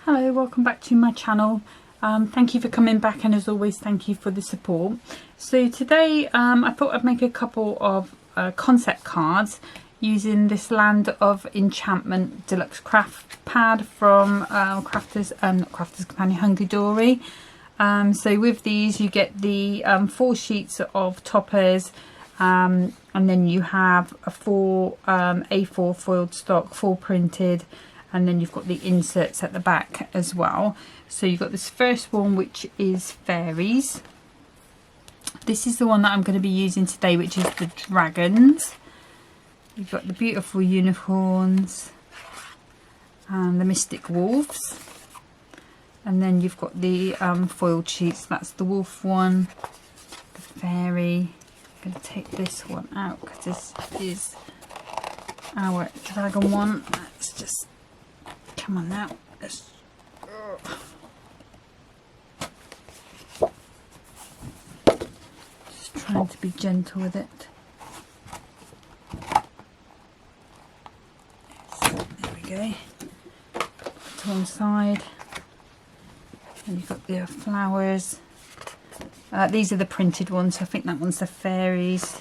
Hello, welcome back to my channel. Thank you for coming back, and as always thank you for the support. So today I thought I'd make a couple of concept cards using this Land of Enchantment deluxe craft pad from Crafters Companion Hunkydory. So with these you get the 4 sheets of toppers, and then you have a 4 A4 foiled stock, 4 printed, and then you've got the inserts at the back as well. So you've got this first one, which is fairies. This is the one that I'm going to be using today, which is the dragons. You've got the beautiful unicorns and the mystic wolves, and then you've got the foiled sheets. That's the wolf one, the fairy. I'm going to take this one out because this is our dragon one. Let's just, come on now, let's, just trying to be gentle with it. So, there we go. Put to one side, and you've got the flowers. These are the printed ones, so I think that one's the fairies.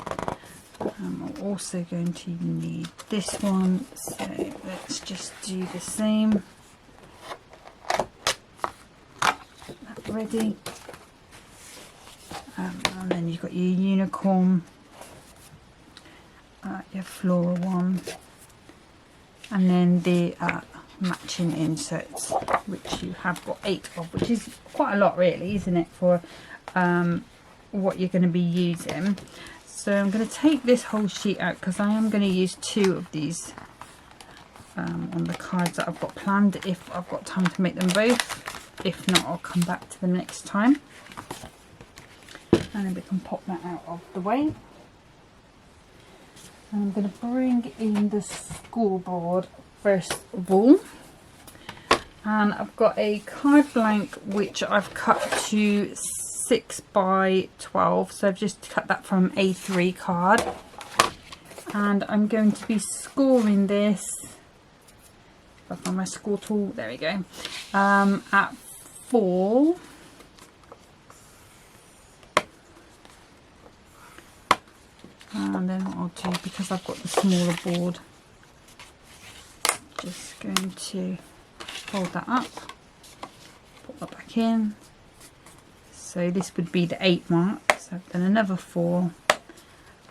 I'm also going to need this one, so let's just do the same. That ready. And then you've got your unicorn, your floral one, and then the matching inserts, which you have got 8 of, which is quite a lot really, isn't it, for what you're going to be using. So I'm going to take this whole sheet out because I am going to use 2 of these on the cards that I've got planned, if I've got time to make them both. If not, I'll come back to them next time. And then we can pop that out of the way. And I'm going to bring in the scoreboard first of all. And I've got a card blank which I've cut to 6 by 12, so I've just cut that from A3 card, and I'm going to be scoring this. If I find my score tool, there we go, at 4. And then what I'll do, because I've got the smaller board, just going to fold that up, put that back in. So this would be the 8 mark, so I've done another 4,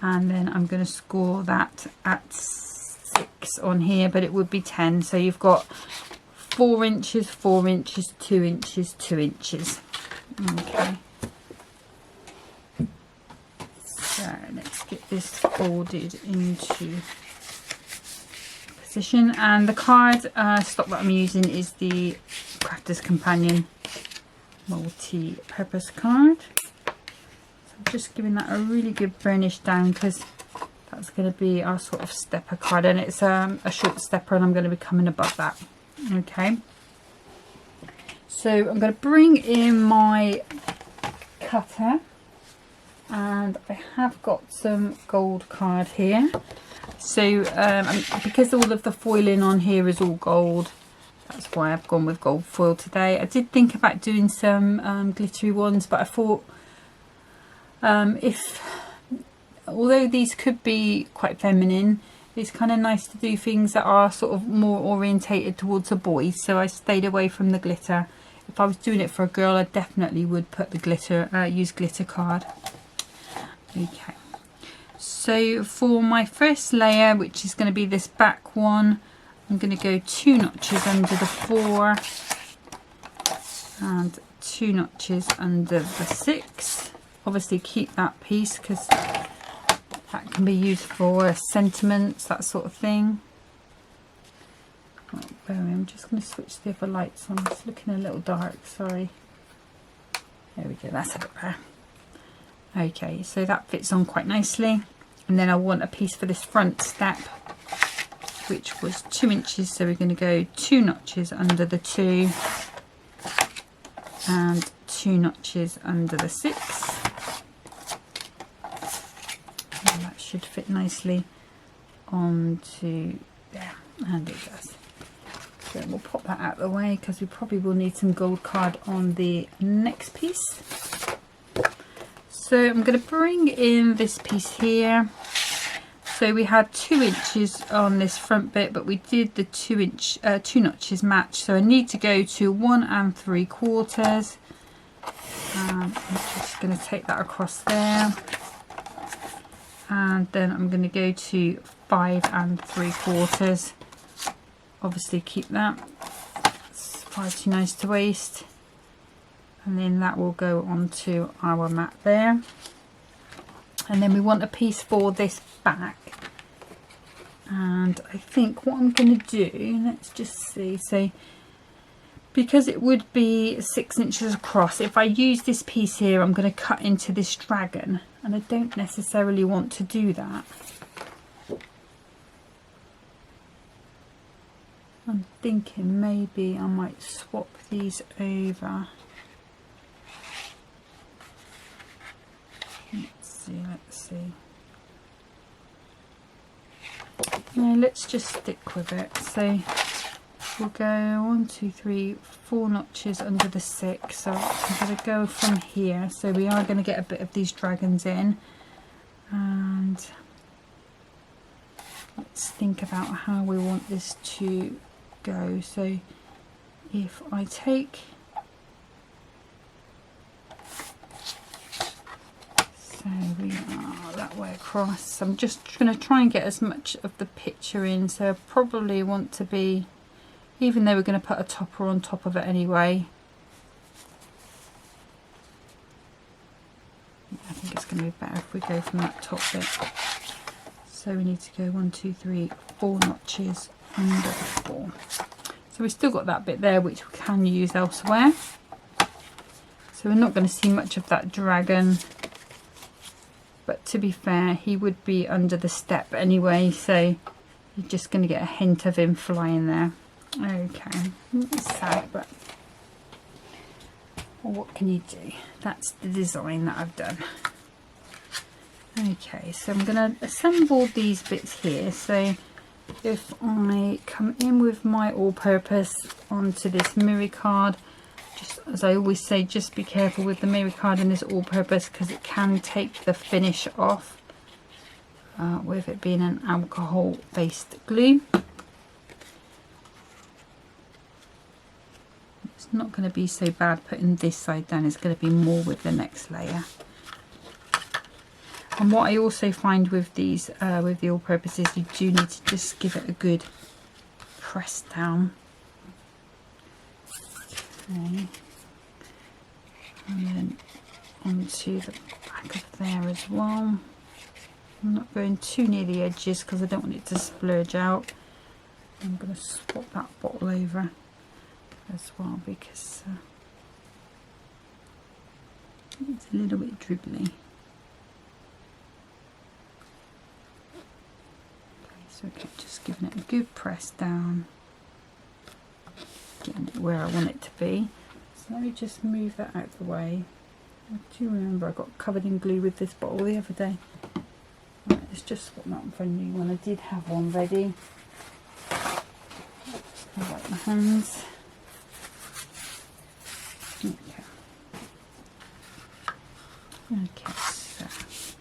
and then I'm going to score that at 6 on here, but it would be 10. So you've got 4 inches, 4 inches, 2 inches, 2 inches. Okay. So let's get this folded into position, and the card stock that I'm using is the Crafters Companion multi-purpose card. So I'm just giving that a really good burnish down, because that's going to be our sort of stepper card, and it's a short stepper, and I'm going to be coming above that. Okay, so I'm going to bring in my cutter, and I have got some gold card here. So because all of the foiling on here is all gold, that's why I've gone with gold foil today. I did think about doing some glittery ones, but I thought although these could be quite feminine, it's kind of nice to do things that are sort of more orientated towards a boy, so I stayed away from the glitter. If I was doing it for a girl, I definitely would put the glitter, use glitter card. Okay, so for my first layer, which is going to be this back one, I'm going to go 2 notches under the 4 and 2 notches under the 6. Obviously keep that piece because that can be used for sentiments, that sort of thing. Oh, I'm just going to switch the other lights on. It's looking a little dark, sorry. There we go, that's a bit better. Okay, so that fits on quite nicely. And then I want a piece for this front step, which was 2 inches, so we're going to go 2 notches under the 2 and 2 notches under the 6. And that should fit nicely onto there, and it does. So we'll pop that out of the way because we probably will need some gold card on the next piece. So I'm going to bring in this piece here. So we had 2 inches on this front bit, but we did the 2 notches match. So I need to go to 1 3/4. I'm just going to take that across there. And then I'm going to go to 5 3/4. Obviously keep that. It's far too nice to waste. And then that will go onto our mat there. And then we want a piece for this back. And I think what I'm going to do, let's just see. So because it would be 6 inches across, if I use this piece here, I'm going to cut into this dragon. And I don't necessarily want to do that. I'm thinking maybe I might swap these over. Let's see. No, let's just stick with it. So we'll go 1 2 3 4 notches under the 6. So I'm going to go from here. So we are going to get a bit of these dragons in. And let's think about how we want this to go. So if I take, so we are that way across. I'm just going to try and get as much of the picture in. So I probably want to be, even though we're going to put a topper on top of it anyway, I think it's going to be better if we go from that top bit. So we need to go 1 2 3 4 notches under the 4. So we've still got that bit there which we can use elsewhere. So we're not going to see much of that dragon, but to be fair, he would be under the step anyway, so you're just going to get a hint of him flying there. Okay, it's sad, but well, what can you do? That's the design that I've done. Okay, so I'm going to assemble these bits here. So if I come in with my all-purpose onto this mirror card, just as I always say, just be careful with the mirror card and this all-purpose because it can take the finish off with it being an alcohol-based glue. It's not going to be so bad putting this side down. It's going to be more with the next layer. And what I also find with these, with the all-purposes, you do need to just give it a good press down. Okay. And then onto the back of there as well. I'm not going too near the edges because I don't want it to splurge out. I'm going to swap that bottle over as well because it's a little bit dribbly. So okay, just giving it a good press down, getting it where I want it to be. So let me just move that out of the way. I do remember I got covered in glue with this bottle the other day. Right, let's just swap that for a new one. I did have one ready. I'll wipe my hands. Okay. Okay, so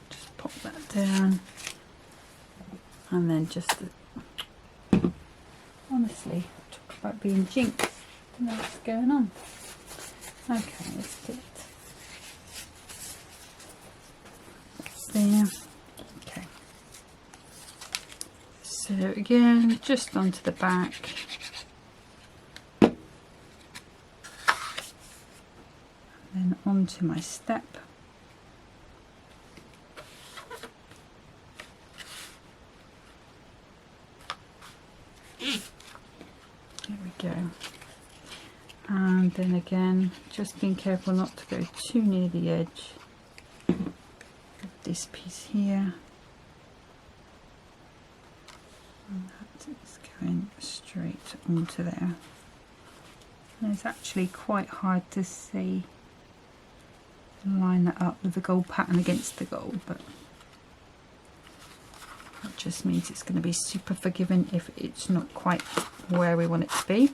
just pop that down. And then just, honestly, talk about being jinxed. I don't know what's going on. Okay, let's do it. That's there. Okay. So again, just onto the back. And then onto my step. There we go. And then again, just being careful not to go too near the edge of this piece here. And that is going straight onto there. And it's actually quite hard to see, line that up with the gold pattern against the gold, but That just means it's going to be super forgiving if it's not quite where we want it to be.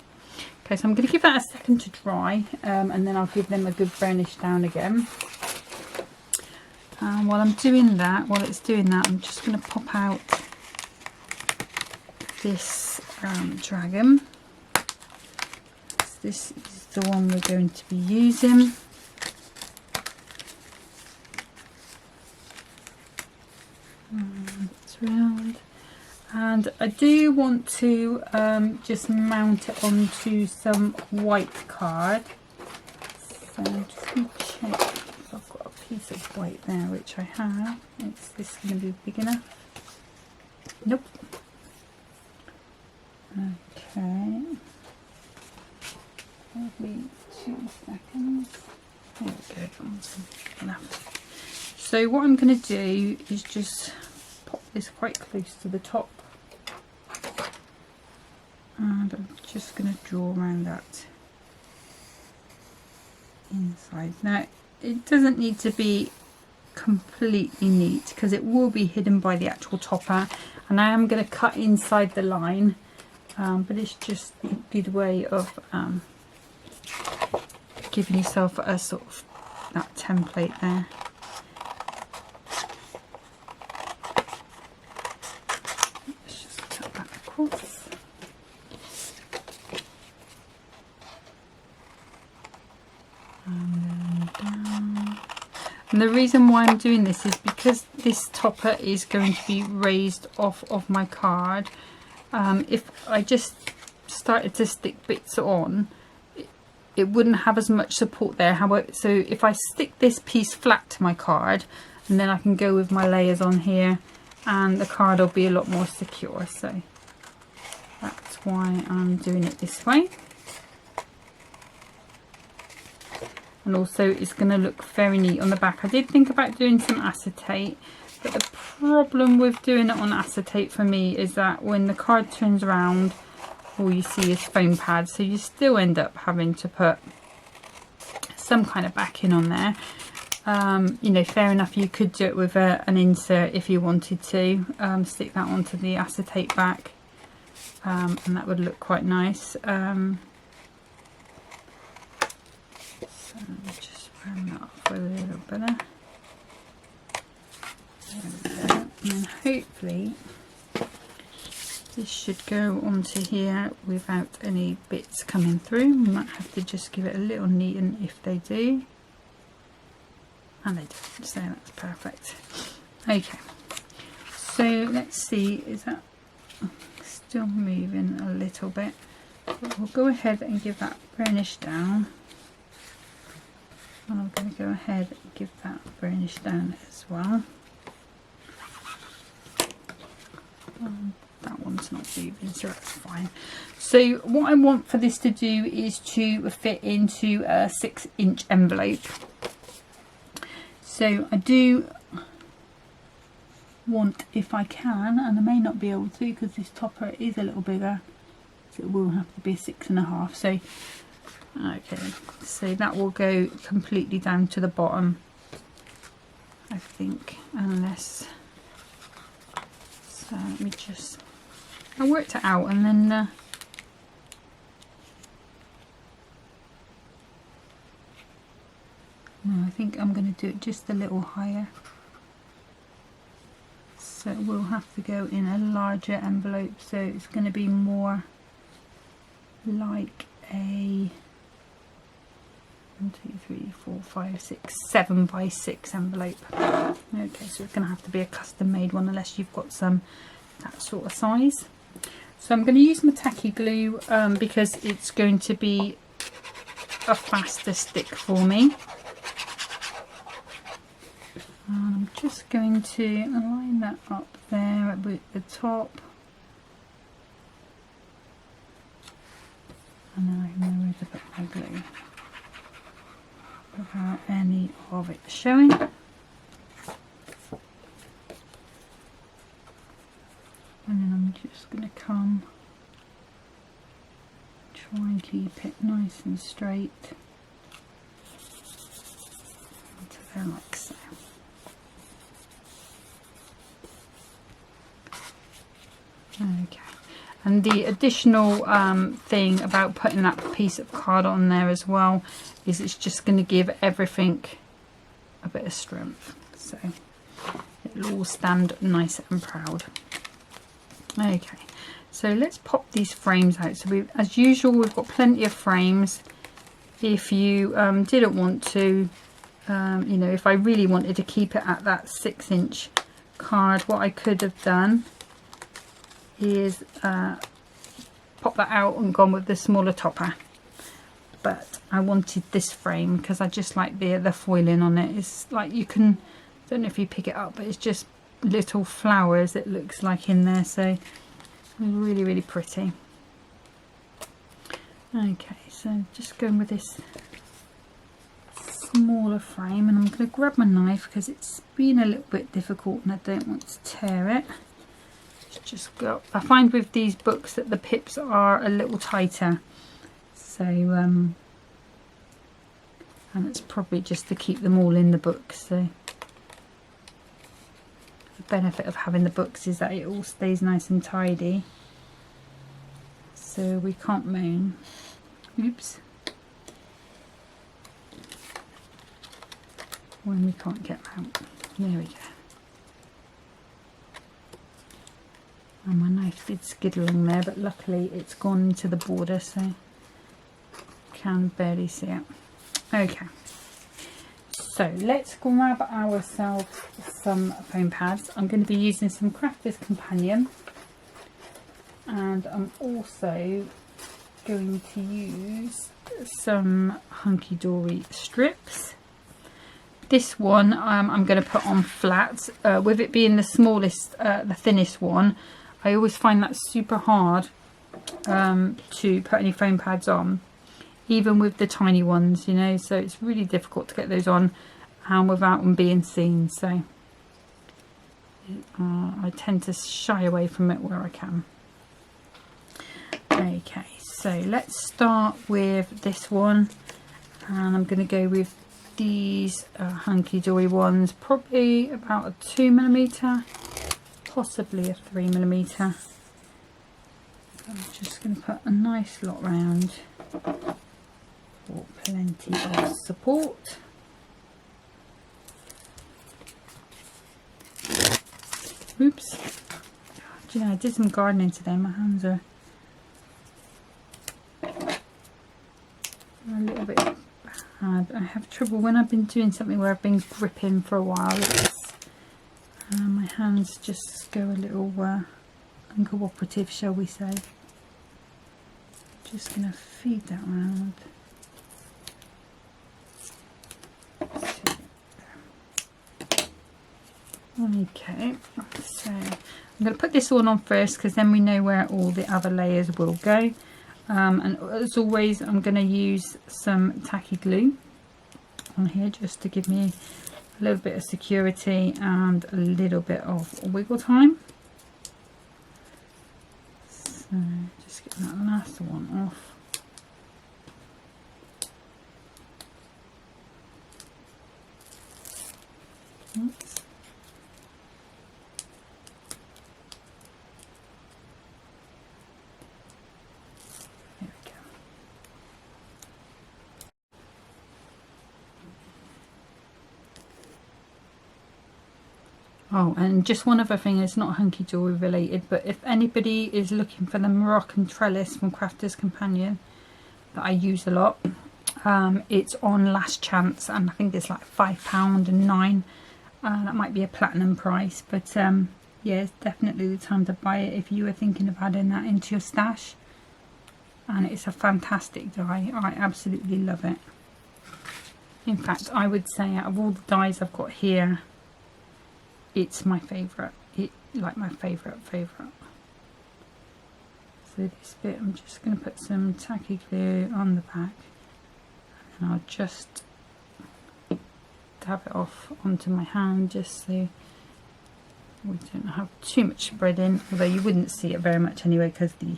Okay, so I'm going to give that a second to dry, and then I'll give them a good burnish down again. While I'm doing that, while it's doing that, I'm just going to pop out this dragon. This is the one we're going to be using. It's round, and I do want to just mount it onto some white card. So I'm just going to check if I've got a piece of white there, which I have. Is this going to be big enough? Nope. Okay. Maybe 2 seconds. There we go. Enough. So what I'm going to do is just pop this quite close to the top, and I'm just going to draw around that inside. Now it doesn't need to be completely neat because it will be hidden by the actual topper, and I am going to cut inside the line, but it's just a good way of giving yourself a sort of that template there. Let's just cut that across. And then down. And the reason why I'm doing this is because this topper is going to be raised off of my card. If I just started to stick bits on, it wouldn't have as much support there. However, so if I stick this piece flat to my card, and then I can go with my layers on here, and the card will be a lot more secure. So that's why I'm doing it this way. And also it's going to look very neat on the back. I did think about doing some acetate, but the problem with doing it on acetate for me is that when the card turns around, all you see is foam pads, so you still end up having to put some kind of backing on there. You know, fair enough, you could do it with an insert if you wanted to, stick that onto the acetate back, and that would look quite nice. So just round that off a little better. There we go. And then hopefully this should go onto here without any bits coming through. We might have to just give it a little neaten if they do. And they do, so that's perfect. Okay, so let's see, is that still moving a little bit? But we'll go ahead and give that burnish down. And I'm going to go ahead and give that burnish down as well. That one's not moving, so that's fine. So what I want for this to do is to fit into a 6-inch envelope. So I do want, if I can, and I may not be able to because this topper is a little bigger, so it will have to be a 6.5. So okay, so that will go completely down to the bottom, I think, unless, so let me just, I worked it out, and then no, I think I'm going to do it just a little higher, so it will have to go in a larger envelope, so it's going to be more like a 1, 2, 3, 4, 5, 6, 7 by 6 envelope. Okay, so it's going to have to be a custom made one unless you've got some that sort of size. So I'm going to use my tacky glue because it's going to be a faster stick for me. I'm just going to line that up there at the top, and then I can know where to put my glue without any of it showing. And then I'm just going to come, try and keep it nice and straight into there like so. Okay, and the additional thing about putting that piece of card on there as well is it's just going to give everything a bit of strength, so it'll all stand nice and proud. Okay, so let's pop these frames out. So as usual, we've got plenty of frames. If you didn't want to, you know, if I really wanted to keep it at that 6-inch card, what I could have done is pop that out and gone with the smaller topper. But I wanted this frame because I just like the foiling on it. It's like, you can, don't know if you pick it up, but it's just little flowers, it looks like, in there, so really, really pretty. Okay, so just going with this smaller frame, and I'm going to grab my knife because it's been a little bit difficult and I don't want to tear it. Just go. I find with these books that the pips are a little tighter, so and it's probably just to keep them all in the book. So the benefit of having the books is that it all stays nice and tidy, so we can't moan. Oops. When we can't get them out. There we go. And my knife did skid along there, but luckily it's gone into the border, so I can barely see it. Okay, so let's grab ourselves some foam pads. I'm going to be using some Crafter's Companion, and I'm also going to use some Hunkydory strips. This one I'm going to put on flat, with it being the smallest, the thinnest one. I always find that super hard to put any foam pads on, even with the tiny ones, you know, so it's really difficult to get those on and without them being seen, so I tend to shy away from it where I can. Okay, so let's start with this one, and I'm going to go with these Hunkydory ones, probably about a 2mm, possibly a 3mm. I'm just going to put a nice lot round for plenty of support. Oops. Do you know, I did some gardening today, my hands are a little bit bad. I have trouble when I've been doing something where I've been gripping for a while. My hands just go a little uncooperative, shall we say. Just going to feed that round. Okay, so I'm going to put this one on first because then we know where all the other layers will go. And as always, I'm going to use some tacky glue on here just to give me a little bit of security and a little bit of wiggle time. So just get that last one off. Oops. There we go. Oh, and just one other thing, it's not Hunkydory related, but if anybody is looking for the Moroccan trellis from Crafter's Companion that I use a lot, it's on last chance, and I think it's like £5.09. That might be a platinum price, but yeah, it's definitely the time to buy it if you were thinking of adding that into your stash. And it's a fantastic dye. I absolutely love it. In fact, I would say out of all the dyes I've got here, it's my favourite. Like my favourite. So this bit, I'm just going to put some tacky glue on the back, and I'll just dab it off onto my hand just so we don't have too much spreading, although you wouldn't see it very much anyway because the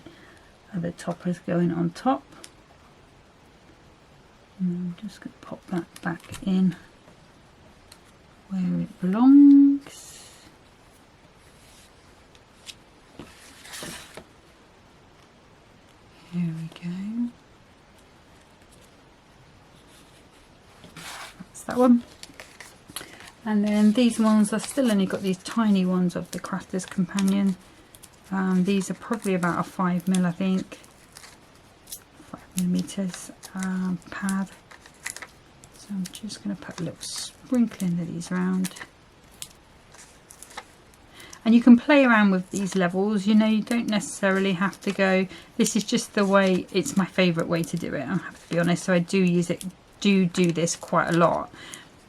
other topper's going on top. And I'm just going to pop that back in where it belongs. that one. And then these ones, I've still only got these tiny ones of the Crafter's Companion. These are probably about a 5mm, I think, 5mm pad. So I'm just going to put a little sprinkling of these around. And you can play around with these levels, you know, you don't necessarily have to go, this is just the way, it's my favourite way to do it, I have to be honest, so I do use it, do this quite a lot.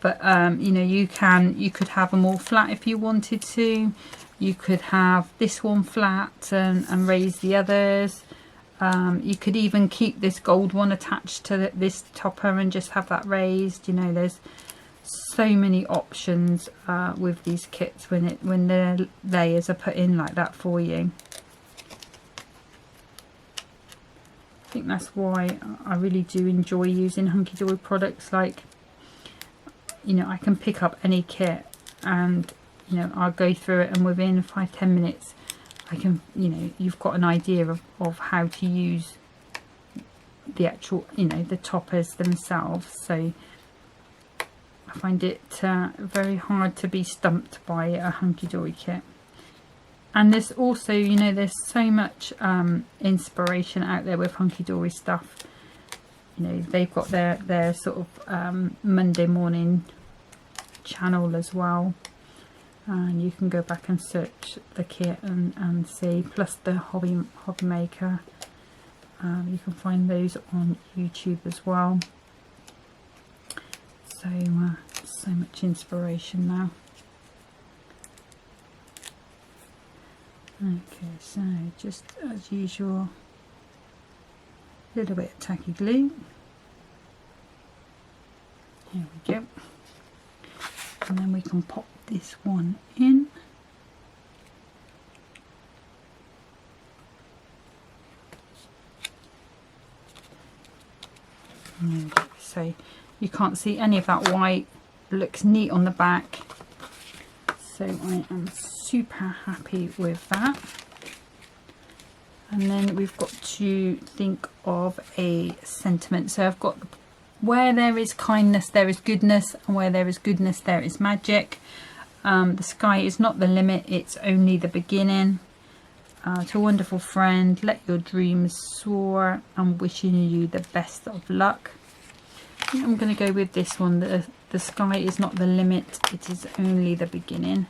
But you know, you could have them all flat if you wanted to. You could have this one flat and raise the others. You could even keep this gold one attached to this topper and just have that raised. You know, there's so many options with these kits when the layers are put in like that for you. I think that's why I really do enjoy using Hunkydory products. Like, you know, I can pick up any kit and, you know, I'll go through it, and within 5-10 minutes I can, you know, you've got an idea of how to use the actual, you know, the toppers themselves. So I find it very hard to be stumped by a Hunkydory kit. And there's also, you know, there's so much inspiration out there with Hunkydory stuff. You know, they've got their sort of Monday morning channel as well, and you can go back and search the kit and see, plus the hobby maker. You can find those on YouTube as well. So so much inspiration now. Okay, so just as usual, a little bit of tacky glue. Here we go. And then we can pop this one in. There we go. So you can't see any of that white. It looks neat on the back. So I am super happy with that. And then we've got to think of a sentiment. So I've got, where there is kindness there is goodness, and where there is goodness there is magic. The sky is not the limit, it's only the beginning. To a wonderful friend, let your dreams soar. I'm wishing you the best of luck. I think I'm going to go with this one. The sky is not the limit, it is only the beginning.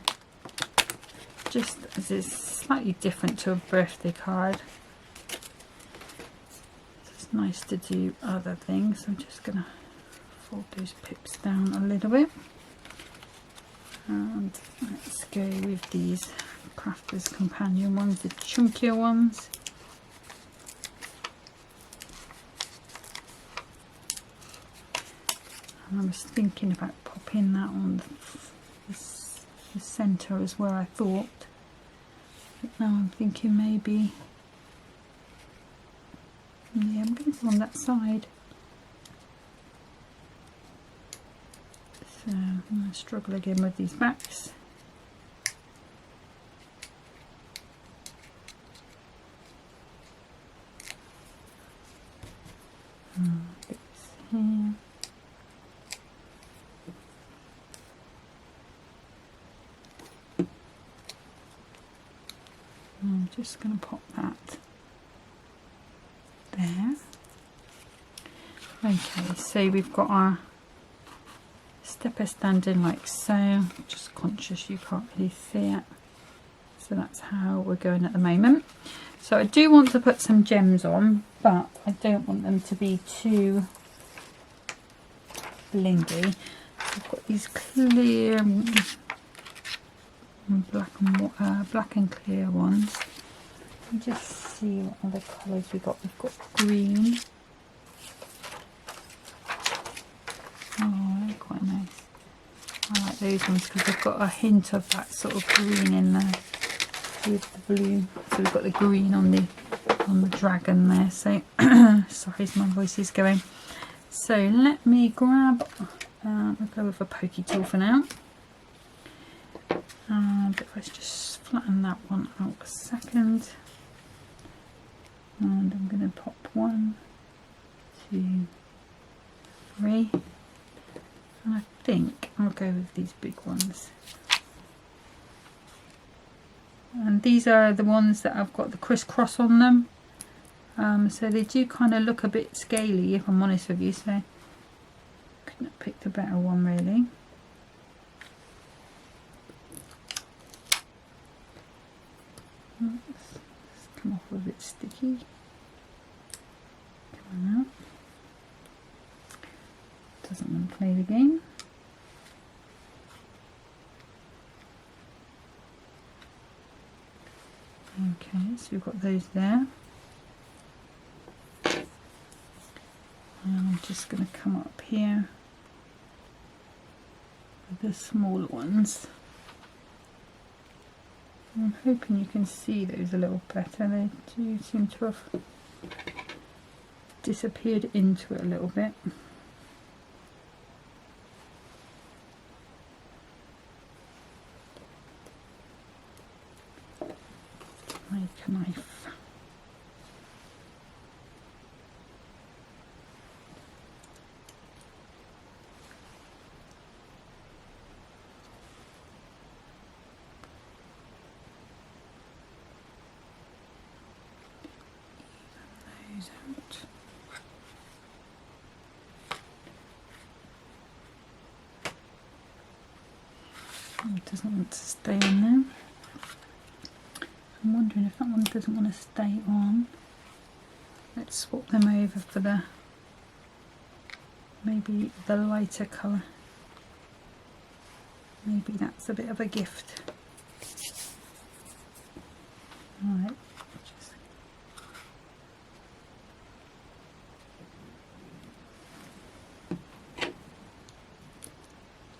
Just as it's slightly different to a birthday card. It's nice to do other things. I'm just going to fold those pips down a little bit. And let's go with these Crafter's Companion ones, the chunkier ones. And I was thinking about popping that on the centre as well, I thought. But now I'm thinking maybe, yeah, I'm going to go on that side. So I'm going to struggle again with these backs. Bits here. I'm just going to pop that there. Okay, so we've got our stepper standing like so. Just conscious you can't really see it. So that's how we're going at the moment. So I do want to put some gems on, but I don't want them to be too blingy. So I've got these clear black and clear ones. Let me just see what other colours we got. We've got green. Oh, they're quite nice. I like those ones because they've got a hint of that sort of green in there with the blue. So we've got the green on the dragon there. So sorry, my voice is going. So let me grab. I'll go with a pokey tool for now. And if I just flatten that one out a second, and I'm going to pop 1, 2, 3, and I think I'll go with these big ones. And these are the ones that I've got the crisscross on them. So they do kind of look a bit scaly, if I'm honest with you, so couldn't have picked a better one really. It's come off a bit sticky. Come on out. Doesn't want to play the game. Okay, so we've got those there. And I'm just going to come up here with the smaller ones. I'm hoping you can see those a little better. They do seem to have disappeared into it a little bit. Make a knife. Out. It doesn't want to stay on there. I'm wondering if that one doesn't want to stay on. Let's swap them over for the maybe the lighter colour. Maybe that's a bit of a gift. Alright.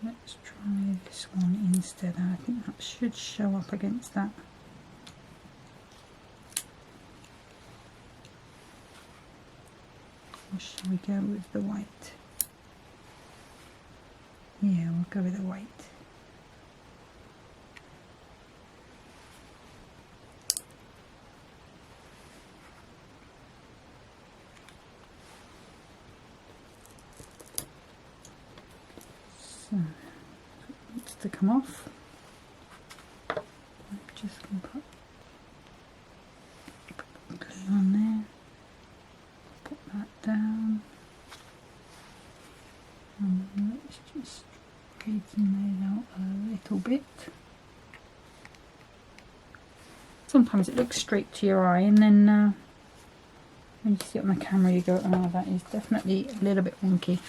Let's try this one instead. I think that should show up against that. Or shall we go with the white? Yeah, we'll go with the white. So, it needs to come off. I'm just going to put glue on there. Put that down. And let's just straighten those out a little bit. Sometimes it looks straight to your eye, and then when you see it on the camera you go, oh, that is definitely a little bit wonky.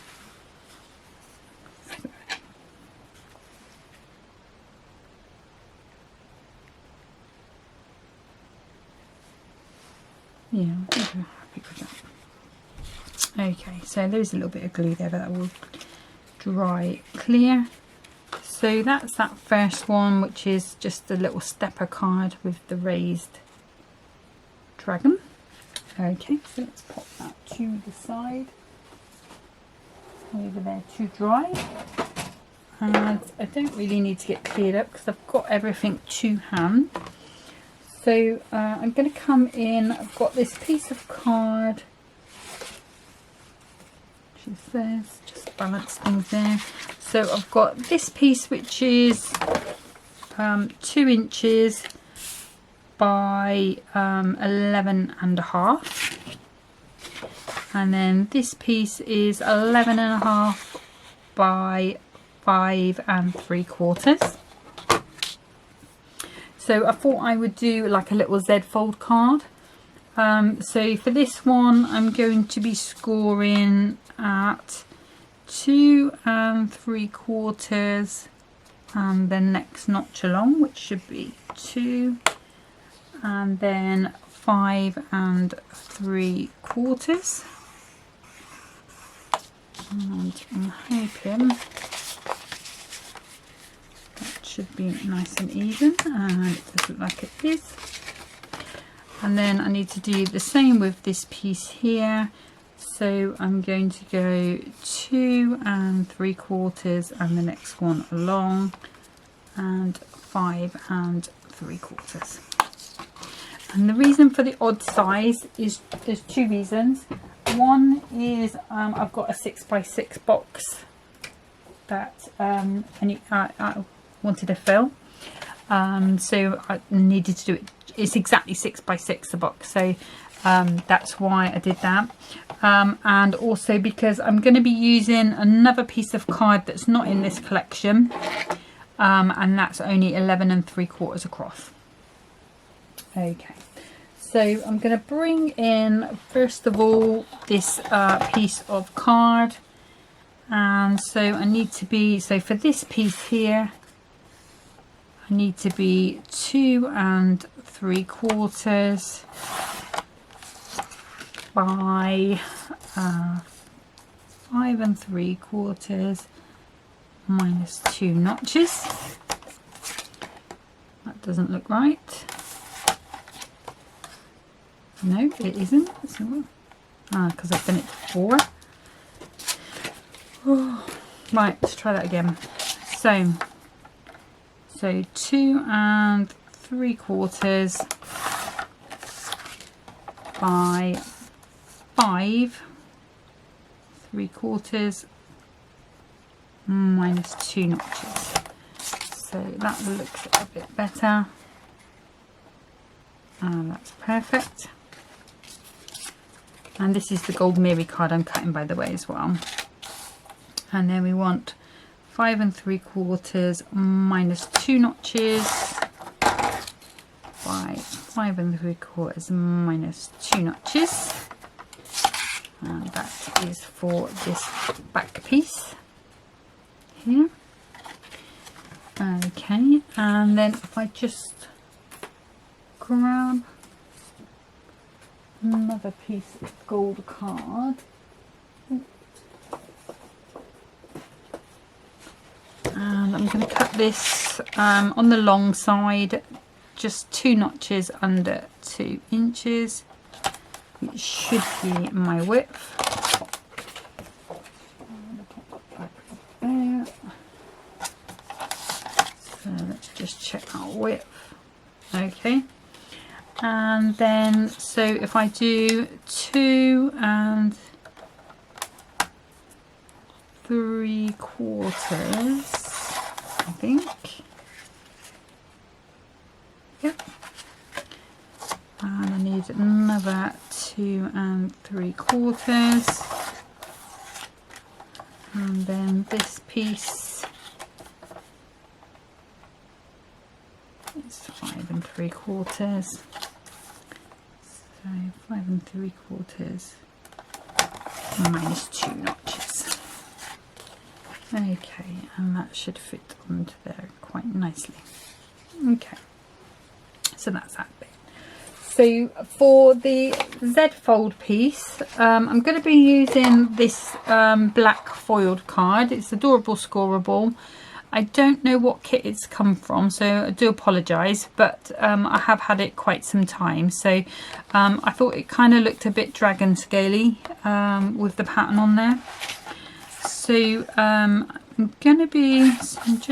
Yeah, I think I'm happy with that. Okay, so there's a little bit of glue there, but that will dry clear. So that's that first one, which is just a little stepper card with the raised dragon. Okay, so let's pop that to the side, over there to dry. And I don't really need to get cleared up because I've got everything to hand. So I'm going to come in, I've got this piece of card, which is there, just balance things there. So I've got this piece which is 2 inches by 11.5, and then this piece is 11.5 by 5 3/4. So I thought I would do like a little Z fold card. So for this one I'm going to be scoring at 2 3/4 and the next notch along, which should be 2, and then 5 3/4. And I'm hoping should be nice and even, and it does look like it is. And then I need to do the same with this piece here, so I'm going to go 2 3/4 and the next one along, and 5 3/4. And the reason for the odd size is there's 2 reasons. One is I've got a 6x6 box that I wanted to fill. So I needed to do it. It's exactly 6 by 6 the box, so that's why I did that. And also because I'm going to be using another piece of card that's not in this collection, and that's only 11 3/4 across. Okay, so I'm going to bring in first of all this piece of card, and so I need to be, so for this piece here I need to be 2 3/4 by 5 3/4 minus 2 notches. That doesn't look right. No, it isn't. Because I've done it before. Oh, right, let's try that again. So 2 3/4 by 5 3/4 minus 2 notches. So that looks a bit better, and that's perfect. And this is the gold Mary card I'm cutting, by the way, as well. And then we want 5 3/4 minus 2 notches by 5 3/4 minus 2 notches, and that is for this back piece here. Okay, and then if I just grab another piece of gold card, and I'm going to cut this on the long side, just 2 notches under 2 inches, which should be my width. There. So let's just check our width. Okay, and then so if I do 2 3/4, I think. Yep. And I need another 2 3/4, and then this piece is 5 3/4. So 5 3/4 minus 2 notches. Okay, and that should fit onto there quite nicely. Okay, so that's that bit. So for the Z fold piece, I'm going to be using this black foiled card. It's Adorable Scoreable. I don't know what kit it's come from, so I do apologise, but I have had it quite some time. So I thought it kind of looked a bit dragon scaly with the pattern on there. So I'm going to be, I think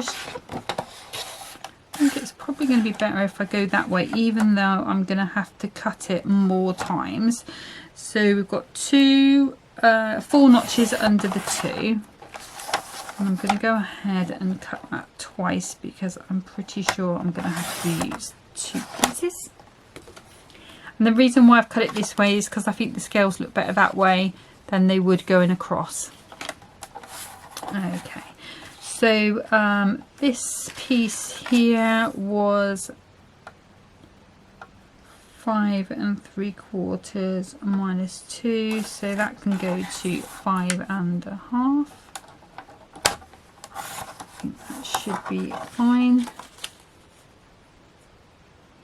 it's probably going to be better if I go that way, even though I'm going to have to cut it more times. So we've got 4 notches under the 2. And I'm going to go ahead and cut that twice because I'm pretty sure I'm going to have to use 2 pieces. And the reason why I've cut it this way is because I think the scales look better that way than they would going across. Okay, so this piece here was 5 3/4 minus 2, so that can go to 5 1/2. I think that should be fine.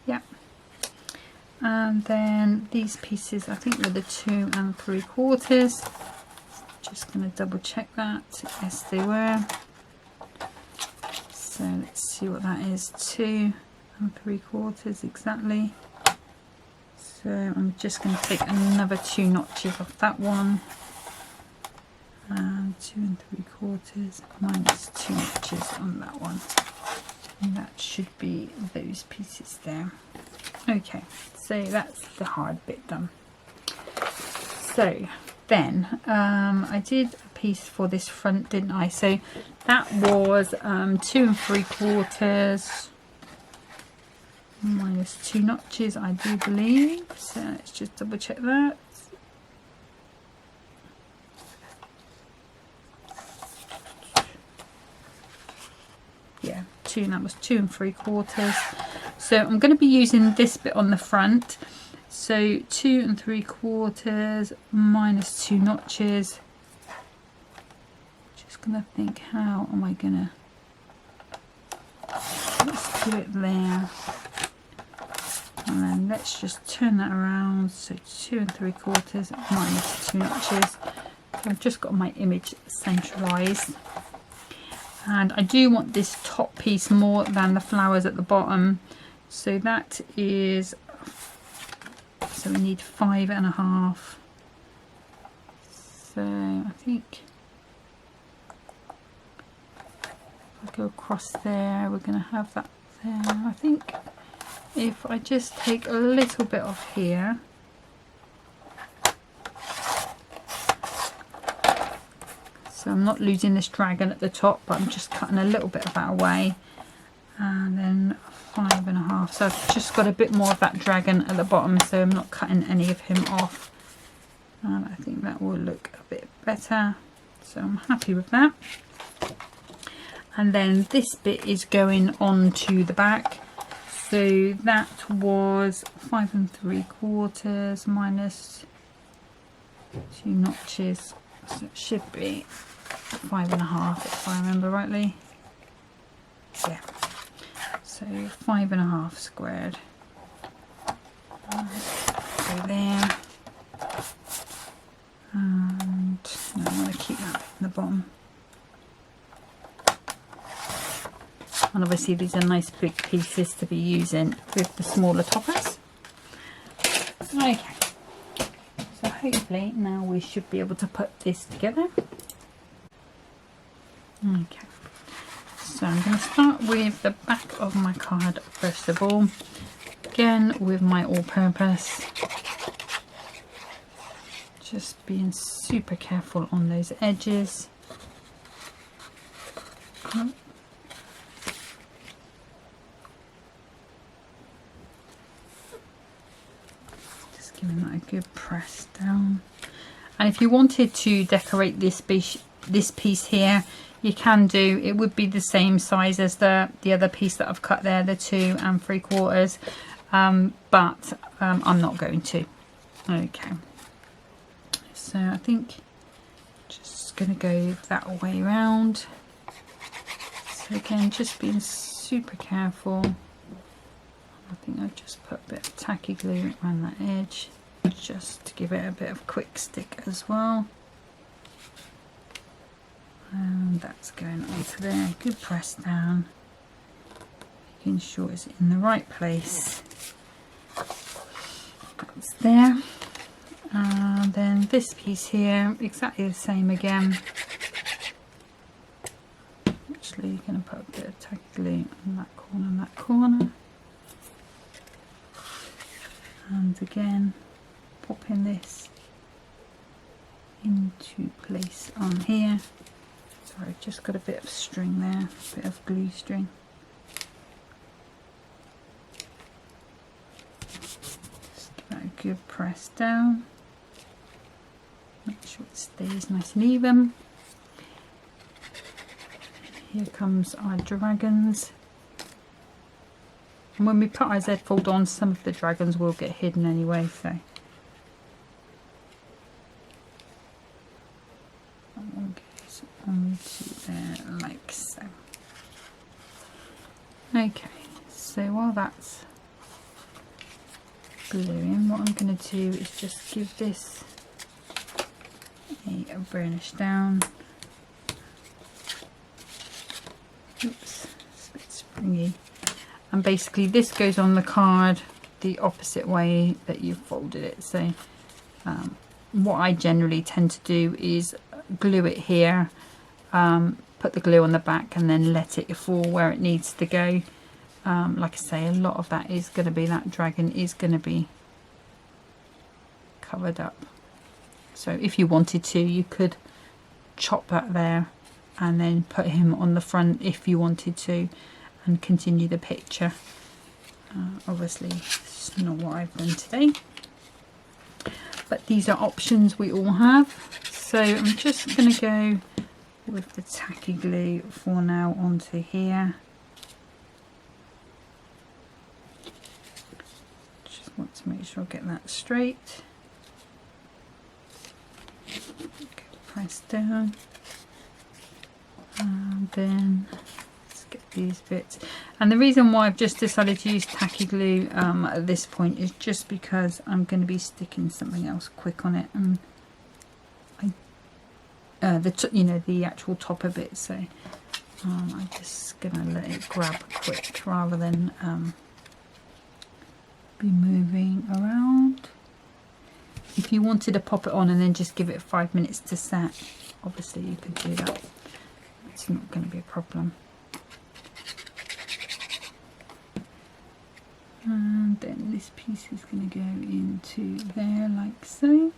Yep. And then these pieces, I think, were the 2 3/4. Just going to double check that. Yes, they were. So let's see what that is. 2 3/4 exactly. So I'm just going to take another 2 notches off that one. And 2 3/4 minus 2 notches on that one. And that should be those pieces there. Okay, so that's the hard bit done. So then I did a piece for this front, didn't I? So that was 2 3/4 minus 2 notches, I do believe. So let's just double check that. Yeah, that was 2 3/4. So I'm going to be using this bit on the front. So 2 3/4 minus 2 notches. Just gonna think, how am I gonna, let's do it there, and then let's just turn that around. So 2 3/4 minus 2 notches. I've just got my image centralized, and I do want this top piece more than the flowers at the bottom. So that is, so we need 5.5. So I think if I go across there, we're going to have that there. I think if I just take a little bit off here, so I'm not losing this dragon at the top, but I'm just cutting a little bit of that away, and then 5.5. So I've just got a bit more of that dragon at the bottom, so I'm not cutting any of him off, and I think that will look a bit better, so I'm happy with that. And then this bit is going on to the back, so that was 5 3/4 minus 2 notches, so it should be 5.5 if I remember rightly. Yeah, so 5.5 squared. Go there, and no, I'm going to keep that in the bottom. And obviously these are nice big pieces to be using with the smaller toppers. Okay, so hopefully now we should be able to put this together. Okay, so I'm going to start with the back of my card first of all, again with my all-purpose, just being super careful on those edges. Just giving that a good press down. And if you wanted to decorate this piece here, you can do. It would be the same size as the other piece that I've cut there, the 2 3/4, but I'm not going to. Okay, so I think just going to go that way around. So again, just being super careful. I think I've just put a bit of tacky glue around that edge, just to give it a bit of quick stick as well. And that's going onto there. Good press down, making sure it's in the right place. That's there. And then this piece here, exactly the same again. Actually, you're going to put a bit of tacky glue on that corner and that corner. And again, popping this into place on here. Sorry, I've just got a bit of string there, a bit of glue string. Just give that a good press down. Make sure it stays nice and even. Here comes our dragons. And when we put our Z fold on, some of the dragons will get hidden anyway, so. That one goes onto there like so. Okay, so while that's gluing, what I'm going to do is just give this a burnish down. Oops, it's a bit springy. And basically this goes on the card the opposite way that you've folded it. So what I generally tend to do is glue it here, put the glue on the back, and then let it fall where it needs to go. Like I say, a lot of that is going to be, that dragon is going to be covered up. So if you wanted to, you could chop that there and then put him on the front if you wanted to, and continue the picture. Obviously it's not what I've done today, but these are options we all have. So I'm just going to go with the tacky glue for now onto here. Just want to make sure I get that straight. Okay, press down, and then let's get these bits. And the reason why I've just decided to use tacky glue at this point is just because I'm going to be sticking something else quick on it, and the actual topper bit. So I'm just gonna let it grab quick rather than be moving around. If you wanted to pop it on and then just give it 5 minutes to set, obviously you could do that. It's not going to be a problem. And then this piece is going to go into there like so.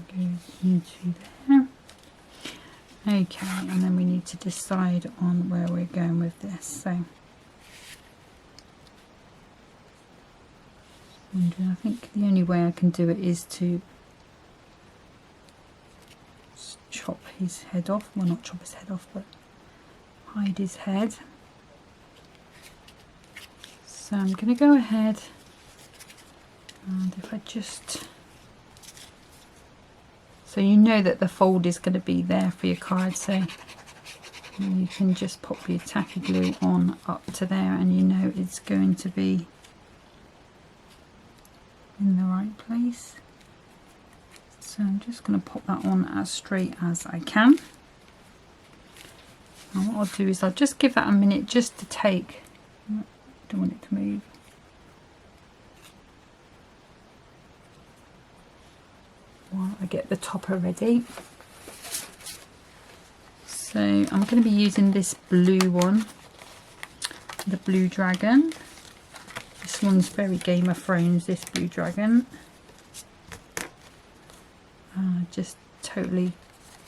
Goes into there. Okay, and then we need to decide on where we're going with this. So I think the only way I can do it is to chop his head off. Well, not chop his head off, but hide his head. So I'm going to go ahead, and if I just... So you know that the fold is going to be there for your card, so you can just pop your tacky glue on up to there, and you know it's going to be in the right place. So I'm just going to pop that on as straight as I can. And what I'll do is I'll just give that a minute just to take. I don't want it to move. While I get the topper ready. So I'm going to be using this blue one, the blue dragon. This one's very Game of Thrones, this blue dragon. Just totally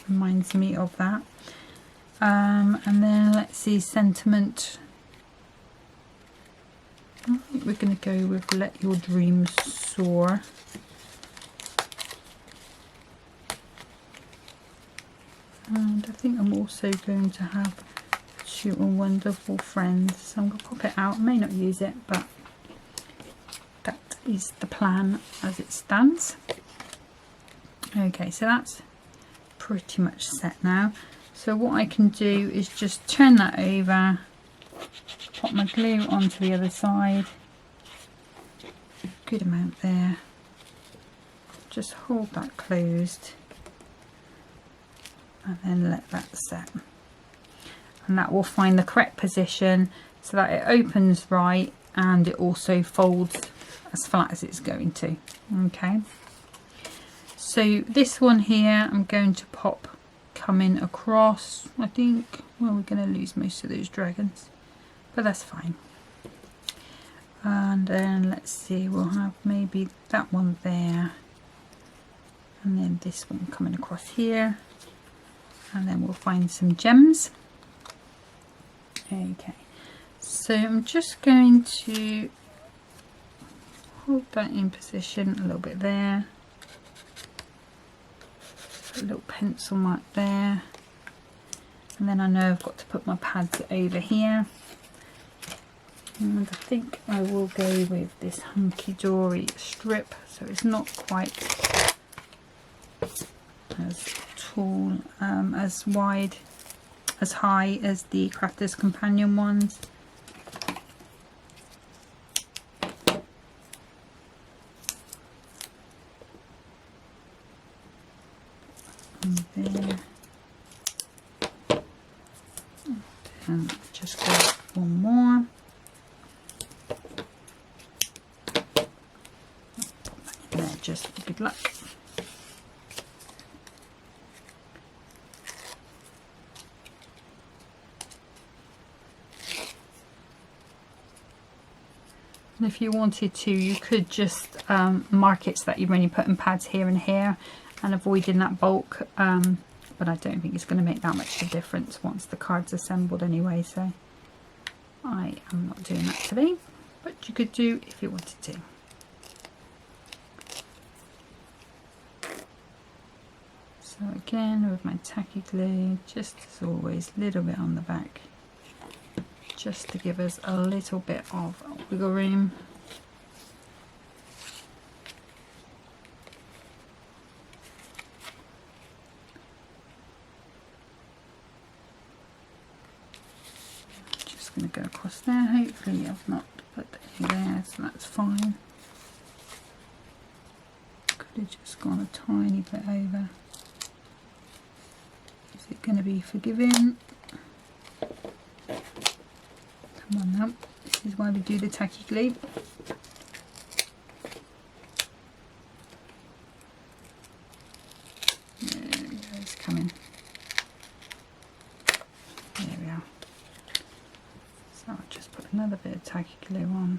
reminds me of that. And then let's see, sentiment. I think we're going to go with Let Your Dreams Soar. And I think I'm also going to have Two Wonderful Friends. So I'm going to pop it out. I may not use it, but that is the plan as it stands. Okay, so that's pretty much set now. So what I can do is just turn that over, pop my glue onto the other side. Good amount there. Just hold that closed. And then let that set, and that will find the correct position so that it opens right and it also folds as flat as it's going to. Okay, so this one here I'm going to pop coming across. I think, well, we're going to lose most of those dragons, but that's fine. And then let's see, we'll have maybe that one there, and then this one coming across here. And then we'll find some gems. Okay, so I'm just going to hold that in position a little bit there. Put a little pencil mark there. And then I know I've got to put my pads over here. And I think I will go with this Hunkydory strip, so it's not quite as tall, as wide, as high as the Crafter's Companion ones. And there. just grab one more. Put that in there just for good luck. And if you wanted to, you could just mark it so that you're only putting pads here and here and avoiding that bulk. But I don't think it's going to make that much of a difference once the card's assembled anyway. So I am not doing that today, but you could do if you wanted to. So again, with my tacky glue, just as always, a little bit on the back, just to give us a little bit of wiggle room. Just going to go across there. Hopefully I've not put any there, so that's fine. Could have just gone a tiny bit over. Is it going to be forgiving? Come on now, this is why we do the tacky glue. There we go, it's coming. There we are. So I'll just put another bit of tacky glue on.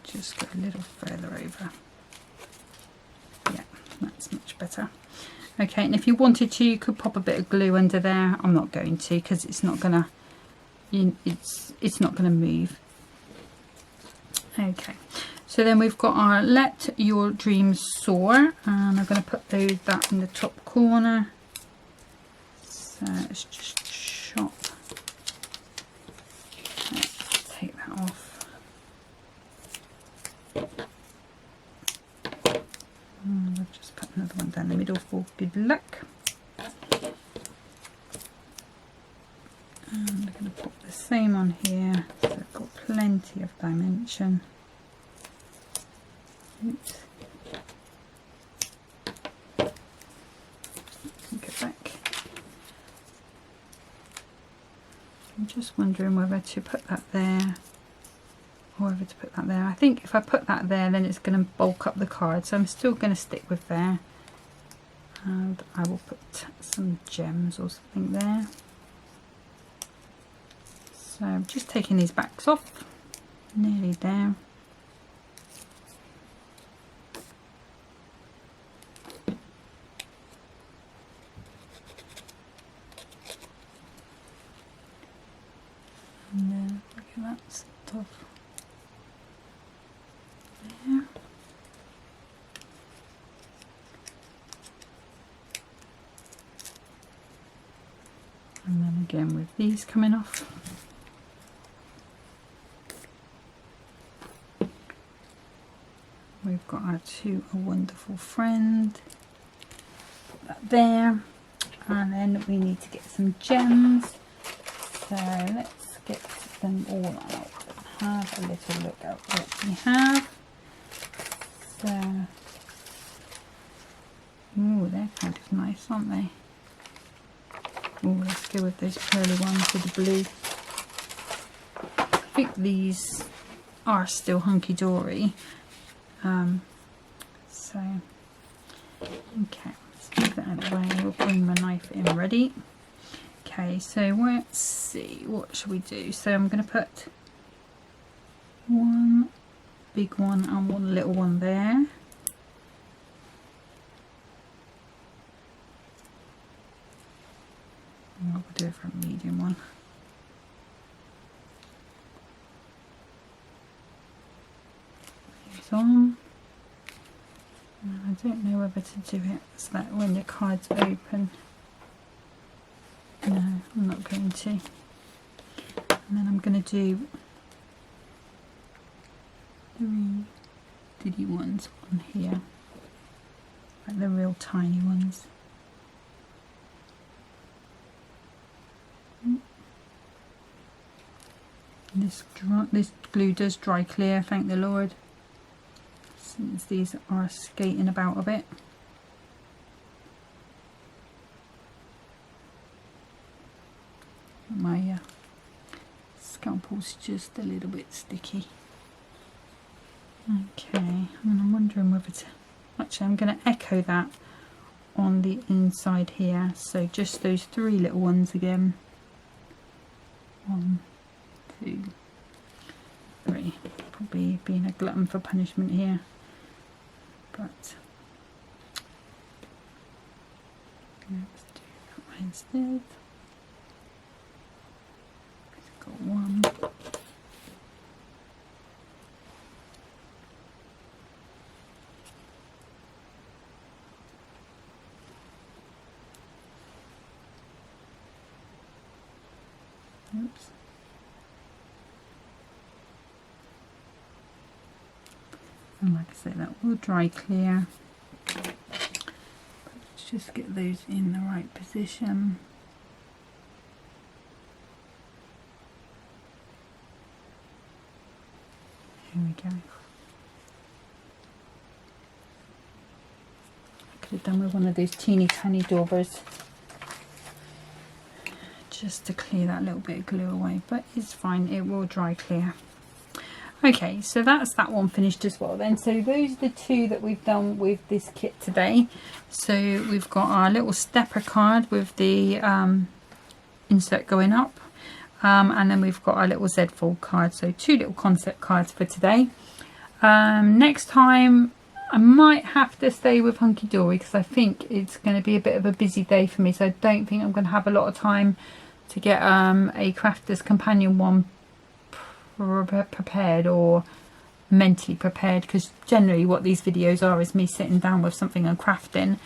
Just go a little further over. Yeah, that's much better. Okay, and if you wanted to, you could pop a bit of glue under there. I'm not going to, because it's not gonna, it's not gonna move. Okay, so then we've got our Let Your Dreams Soar, and I'm going to put that in the top corner. So let's just chop. Let's take that off. And I'll just put another one down the middle for good luck. And I'm going to put the same on here, so I've got plenty of dimension. Oops. Go back. I'm just wondering whether to put that there or whether to put that there. I think if I put that there, then it's going to bulk up the card, so I'm still going to stick with there. And I will put some gems or something there. So I'm just taking these backs off, nearly there. And then look at that stuff there. And then again with these coming off. We've got our To a Wonderful Friend. Put that there. And then we need to get some gems. So let's get them all out and have a little look at what we have. So, ooh, they're kind of nice, aren't they? Oh, let's go with those pearly ones with the blue. I think these are still Hunkydory. So, okay, let's move that out of the way. We'll bring my knife in ready. Okay, so let's see, what should we do? So I'm going to put one big one and one little one there. I'll do it for a medium one. These on. I don't know whether to do it so that when the card's open. No, I'm not going to. And then I'm going to do 3 diddy ones on here, like the real tiny ones. This glue does dry clear, thank the Lord. since these are skating about a bit. My scalpel's just a little bit sticky. Okay, and I'm wondering whether to, actually I'm going to echo that on the inside here, so just those 3 little ones again. 1, 2, 3. Probably being a glutton for punishment here, but let's do that one instead. Got 1. Oops. And like I say, that will dry clear. Let's just get those in the right position. Here we go. I could have done with one of those teeny tiny daubers just to clear that little bit of glue away, but it's fine, it will dry clear. Okay, so that's that one finished as well then. So those are the 2 that we've done with this kit today. So we've got our little stepper card with the insert going up. And then we've got our little Z fold card, so 2 little concept cards for today. Next time I might have to stay with Hunkydory because I think it's going to be a bit of a busy day for me, so I don't think I'm going to have a lot of time to get a crafter's companion one prepared or mentally prepared, because generally what these videos are is me sitting down with something and crafting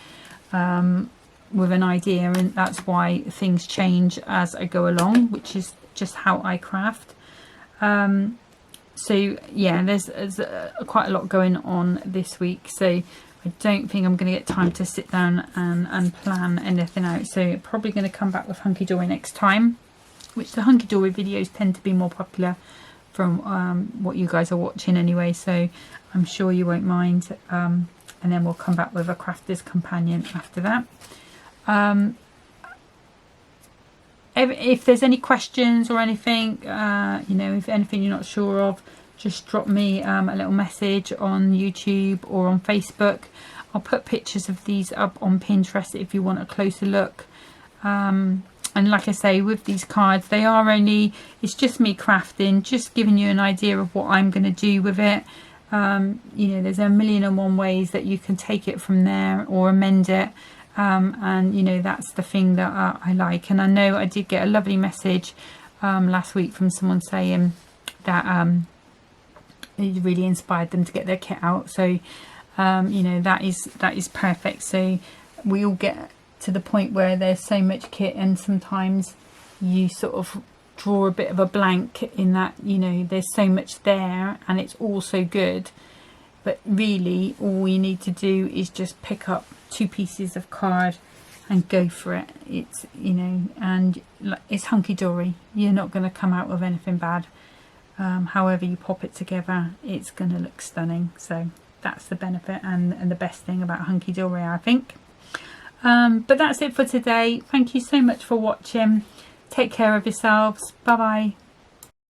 with an idea, and that's why things change as I go along, which is just how I craft. So yeah, there's quite a lot going on this week, so I don't think I'm going to get time to sit down and plan anything out. So probably going to come back with Hunkydory next time, which the Hunkydory videos tend to be more popular from what you guys are watching anyway, so I'm sure you won't mind. And then we'll come back with a crafter's companion after that. If there's any questions or anything, you know, if anything you're not sure of, just drop me a little message on YouTube or on Facebook. I'll put pictures of these up on Pinterest if you want a closer look. And like I say, with these cards, they are only, it's just me crafting, just giving you an idea of what I'm going to do with it. You know, there's a million and one ways that you can take it from there or amend it. And you know, that's the thing that I like. And I know I did get a lovely message last week from someone saying that it really inspired them to get their kit out. So you know, that is perfect. So we all get to the point where there's so much kit, and sometimes you sort of draw a bit of a blank in that, you know, there's so much there and it's all so good, but really all you need to do is just pick up 2 pieces of card and go for it. It's, you know, and it's Hunkydory. You're not going to come out with anything bad. However you pop it together, it's going to look stunning. So that's the benefit and the best thing about Hunkydory, I think. But that's it for today. Thank you so much for watching. Take care of yourselves. Bye bye.